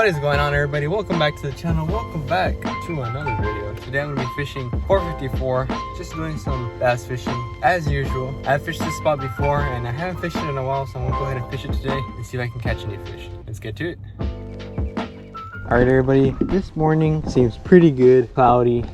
What is going on, everybody? Welcome back to the channel. Welcome back to another video. Today I'm going to be fishing 454, just doing some bass fishing as usual. I've fished this spot before and I haven't fished it in a while, so I'm going to go ahead and fish it today and see if I can catch any fish. Let's get to it. All right, everybody, this morning seems pretty good. Cloudy,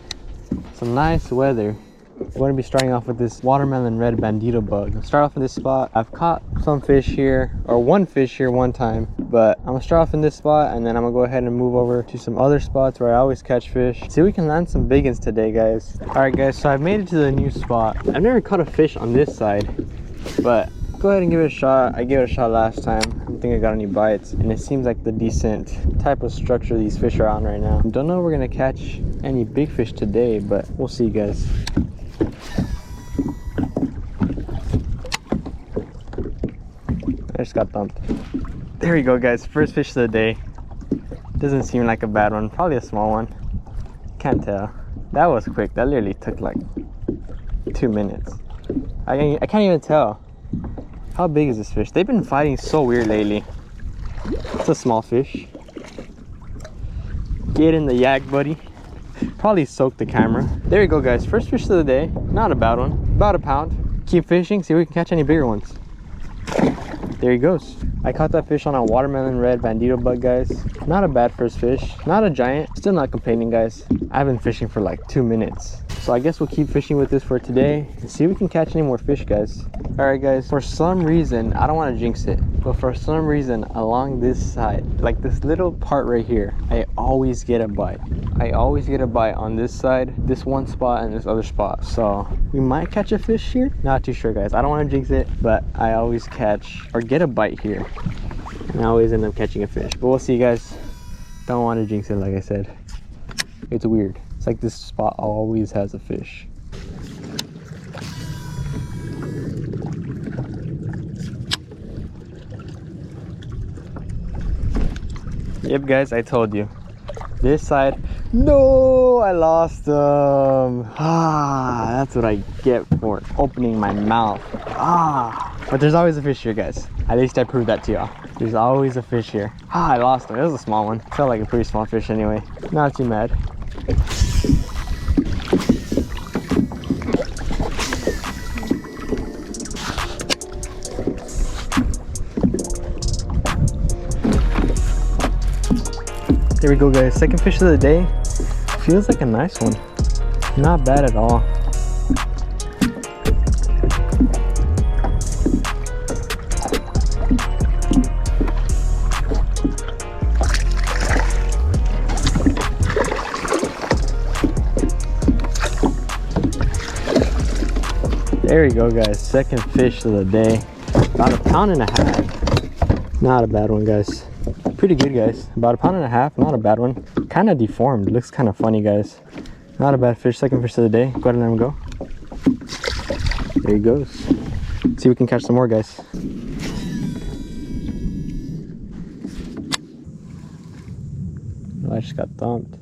some nice weather. We're going to be starting off with this watermelon red bandito bug. I'll start off in this spot. I've caught some fish here, or one fish here one time, but I'm gonna start off in this spot and then I'm gonna go ahead and move over to some other spots where I always catch fish. See if we can land some big ones today, guys. All right, guys, so I've made it to the new spot. I've never caught a fish on this side, but go ahead and give it a shot. I gave it a shot last time. I don't think I got any bites, and it seems like the decent type of structure these fish are on right now. Don't know if we're gonna catch any big fish today, but we'll see, guys. I just got dumped. There we go, guys. First fish of the day. Doesn't seem like a bad one. Probably a small one. Can't tell. That was quick. That literally took like 2 minutes. I can't even tell. How big is this fish? They've been fighting so weird lately. It's a small fish. Get in the yak, buddy. Probably soaked the camera. There you go, guys. First fish of the day. Not a bad one. About a pound. Keep fishing. See if we can catch any bigger ones. There he goes. I caught that fish on a watermelon red bandito bug, guys. Not a bad first fish. Not a giant. Still not complaining, guys. I've been fishing for like 2 minutes. So I guess we'll keep fishing with this for today and see if we can catch any more fish, guys. All right, guys. For some reason, I don't want to jinx it, but for some reason along this side, like this little part right here, I always get a bite. I always get a bite on this side, this one spot, and this other spot. So we might catch a fish here. Not too sure, guys. I don't want to jinx it, but I always catch or get a bite here. And I always end up catching a fish. But we'll see, guys. Don't want to jinx it, like I said. It's weird. It's like this spot always has a fish. Yep, guys, I told you. This side. No, I lost them. That's what I get for opening my mouth. But there's always a fish here, guys. At least I proved that to y'all. There's always a fish here. I lost them. It was a small one. Felt like a pretty small fish anyway. Not too mad. There we go, guys. Second fish of the day. Feels like a nice one. Not bad at all. There we go, guys. Second fish of the day. About a pound and a half. Not a bad one, guys. Pretty good, guys. About a pound and a half. Not a bad one. Kind of deformed. Looks kind of funny, guys. Not a bad fish. Second fish of the day. Go ahead and let him go. There he goes. See if we can catch some more, guys. Oh, I just got dumped.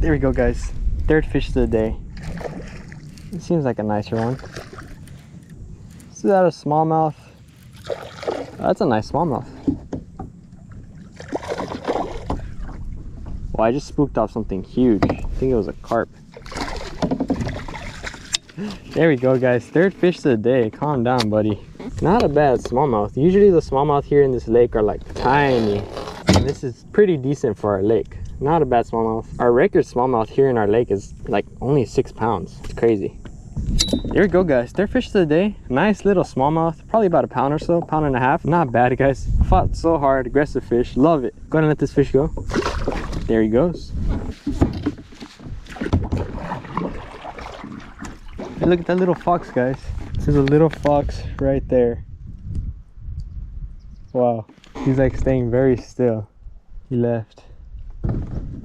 There we go, guys. Third fish of the day. It seems like a nicer one. Is that a smallmouth? That's a nice smallmouth. Well, I just spooked off something huge. I think it was a carp. There we go, guys. Third fish of the day. Calm down, buddy. Not a bad smallmouth. Usually the smallmouth here in this lake are like tiny. And this is pretty decent for our lake. Not a bad smallmouth. Our record smallmouth here in our lake is like only 6 pounds. It's crazy. There we go, guys. Third fish of the day. Nice little smallmouth. Probably about a pound or so. Pound and a half. Not bad, guys. Fought so hard. Aggressive fish. Love it. Go ahead and let this fish go. There he goes. Hey, look at that little fox, guys. There's a little fox right there. Wow. He's like staying very still. He left.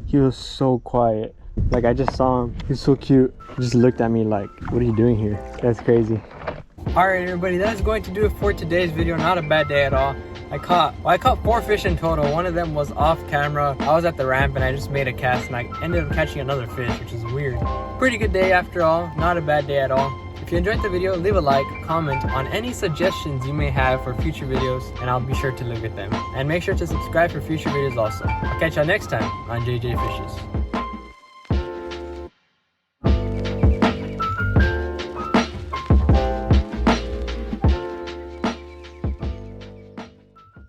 He was so quiet. Like, I just saw him. He's so cute. He just looked at me like, what are you doing here? That's crazy. All right, everybody, that's going to do it for today's video. Not a bad day at all. I caught 4 fish in total. One of them was off camera. I was at the ramp and I just made a cast and I ended up catching another fish, which is weird. Pretty good day after all. Not a bad day at all. If you enjoyed the video, leave a like, comment on any suggestions you may have for future videos, and I'll be sure to look at them. And make sure to subscribe for future videos also. I'll catch y'all next time on JJ Fishes.